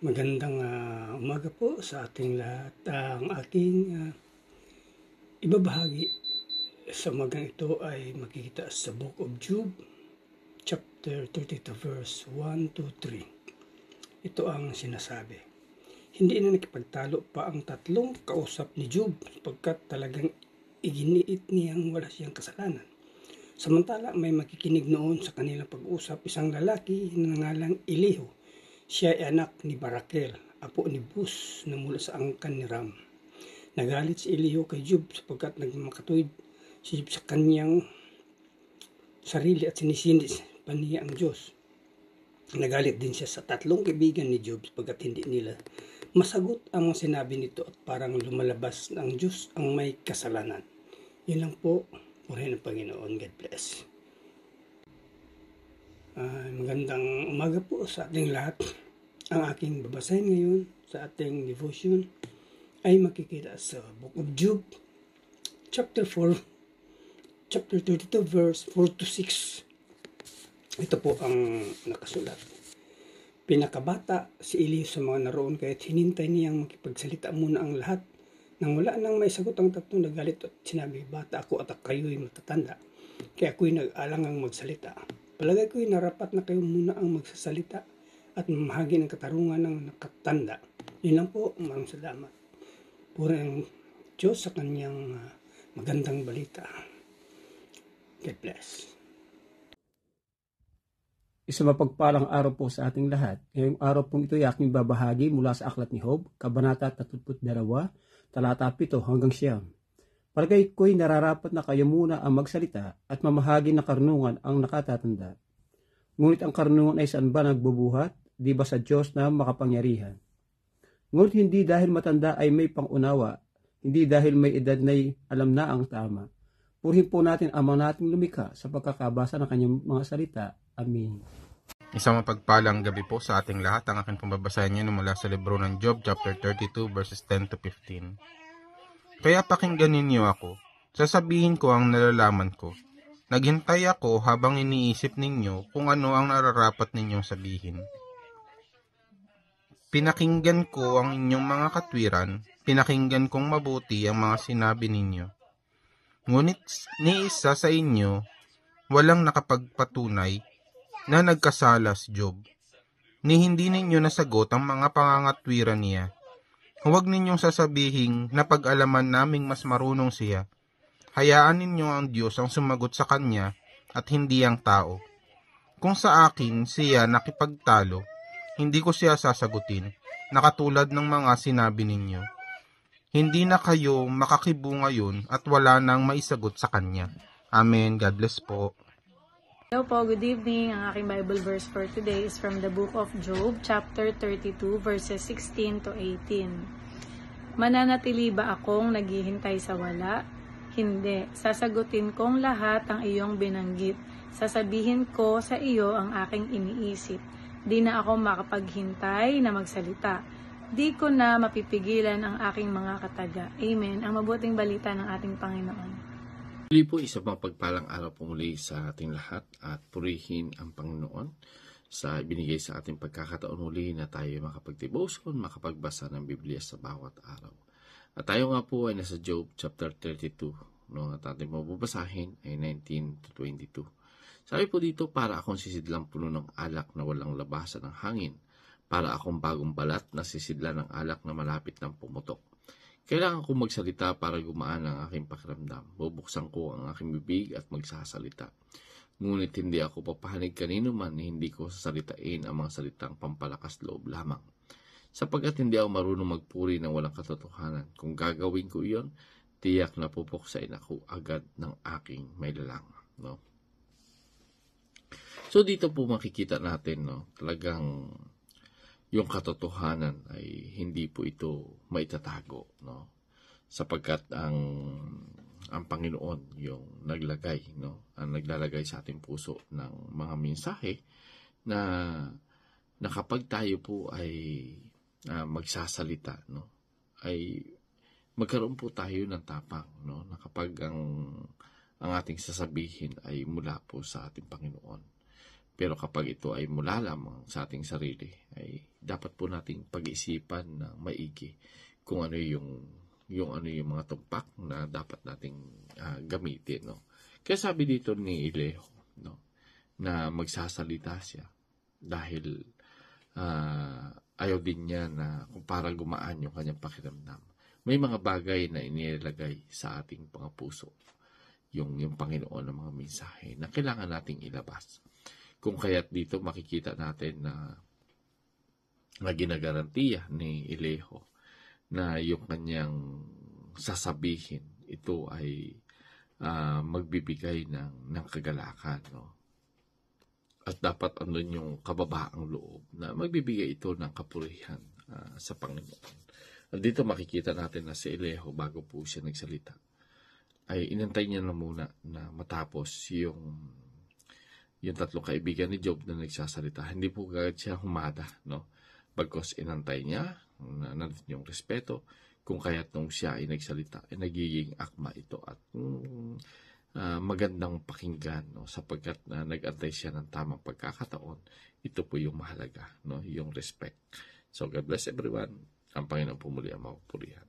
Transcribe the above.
Magandang umaga po sa ating lahat. Ang aking ibabahagi sa umagang ito ay makikita sa Book of Job, chapter 32, verse 1 to 3. Ito ang sinasabi. Hindi na nakipagtalo pa ang tatlong kausap ni Job sapagkat talagang iginiit niyang wala siyang kasalanan. Samantala may makikinig noon sa kanilang pag-usap isang lalaki na nangalang Elihu. Siya ay anak ni Barakel, apo ni Bus na mula sa angkan ni Ram. Nagalit si Elihu kay Job sapagkat nagmakatuwid si Job sa kanyang sarili at sinisindis pa niya ang Diyos. Nagalit din siya sa tatlong kaibigan ni Job sapagkat hindi nila masagot ang mga sinabi nito at parang lumalabas na ang Diyos ang may kasalanan. Yun lang po. Purihin ng Panginoon. God bless. Magandang umaga po sa ating lahat. Ang aking babasahin ngayon sa ating devotion ay makikita sa Book of Job, chapter 32, verse 4 to 6. Ito po ang nakasulat. Pinakabata si Elihu sa mga naroon kaya't hinintay niyang makipagsalita muna ang lahat. Nang wala nang may sagot ang tatlong, nagalit at sinabi, bata ako at kayo'y matatanda, kaya ako'y nag-alangang magsalita. Palagay ko'y narapat na kayo muna ang magsasalita at mamahagi ng katarungan ng nakatanda. Yun lang po, maraming salamat. Puri ang Diyos sa kanyang magandang balita. God bless. Isa mapagpalang araw po sa ating lahat. Ngayong araw pong ito ay aking babahagi mula sa Aklat ni Job, Kabanata 32, talata 7 hanggang 9. Palagay ko'y nararapat na kayo muna ang magsalita at mamahagi ng karunungan ang nakatatanda. Ngunit ang karunungan ay saan ba nagbubuhat? Di ba sa Diyos na makapangyarihan? Ngunit hindi dahil matanda ay may pangunawa, hindi dahil may edad na'y alam na ang tama. Purihin po natin ang mga nating lumikha sa pagkakabasa ng kanyang mga salita. Amen. Isang mapagpalang gabi po sa ating lahat. Ang aking pambabasahin niyo mula sa libro ng Job, chapter 32, verses 10 to 15. Kaya pakinggan ninyo ako. Sasabihin ko ang nalalaman ko. Naghintay ako habang iniisip ninyo kung ano ang nararapat ninyong sabihin. Pinakinggan ko ang inyong mga katwiran, pinakinggan kong mabuti ang mga sinabi ninyo. Ngunit ni isa sa inyo, walang nakapagpatunay na nagkasala si Job, ni hindi ninyo nasagot ang mga pangangatwiran niya. Huwag ninyong sasabihin na pag-alaman naming mas marunong siya. Hayaan ninyo ang Diyos ang sumagot sa kanya at hindi ang tao. Kung sa akin siya nakipagtalo, hindi ko siya sasagutin, nakatulad ng mga sinabi ninyo. Hindi na kayo makakibo ngayon at wala nang maisagot sa kanya. Amen. God bless po. Hello po, good evening. Ang aking Bible verse for today is from the book of Job, chapter 32, verses 16 to 18. Mananatili ba akong naghihintay sa wala? Hindi. Sasagutin kong lahat ang iyong binanggit. Sasabihin ko sa iyo ang aking iniisip. Di na ako makapaghintay na magsalita. Di ko na mapipigilan ang aking mga kataga. Amen. Ang mabuting balita ng ating Panginoon. Muli po, isa pang pagpalang araw po muli sa ating lahat at purihin ang Panginoon sa ibinigay sa ating pagkakataon muli na tayo makapag-devotion, makapagbasa ng Biblia sa bawat araw. At tayo nga po ay nasa Job chapter 32, no, at ating mababasahin ay 19 to 22. Sabi po dito, para akong sisidlang puno ng alak na walang labasan ng hangin, para akong bagong balat na sisidlan ng alak na malapit ng pumutok. Kailangan kong magsalita para gumaan ang aking pakiramdam. Bubuksan ko ang aking bibig at magsasalita. Ngunit hindi ako papahanig kanino man, hindi ko sasalitain ang mga salitang pampalakas loob lamang. Sapagkat hindi ako marunong magpuri ng walang katotohanan. Kung gagawin ko iyon, tiyak na pupuksain ako agad ng aking may lalang. No? So dito po makikita natin, no, talagang yung katotohanan ay hindi po ito maitatago, no? Sapagkat ang Panginoon yung naglagay, no? Ang naglalagay sa ating puso ng mga mensahe na kapag tayo po ay magsasalita, no? Ay magkaroon po tayo ng tapang, no? Na kapag ang ating sasabihin ay mula po sa ating Panginoon. Pero kapag ito ay mula lamang sa ating sarili, ay dapat po nating pag-isipan na maigi kung ano yung mga tumpak na dapat nating gamitin, no? Kaya sabi dito ni Elihu, no, na magsasalita siya dahil ayaw din niya na kung para gumaan yung kanyang pakiramdam. May mga bagay na inilagay sa ating mga puso, yung Panginoon ng mga mensahe na kailangan nating ilabas. Kung kaya't dito makikita natin na ginagarantiya ni Elihu na yung kanyang sasabihin, ito ay magbibigay ng kagalakan, no? At dapat andun yung kababaang loob na magbibigay ito ng kapurihan sa Panginoon. At dito makikita natin na si Elihu, bago po siya nagsalita, ay inantay niya na muna na matapos yung tatlong kaibigan ni Job na nagsasalita. Hindi po agad siya humada, no? Bagkos inantay niya, nandun yung respeto, kung kaya't nung siya ay nagsalita, ay nagiging akma ito at magandang pakinggan, no? Sapagkat nag-antay siya ng tamang pagkakataon. Ito po yung mahalaga, no? Yung respect. So God bless everyone. Ang Panginoon pumuli ang mapupurihan.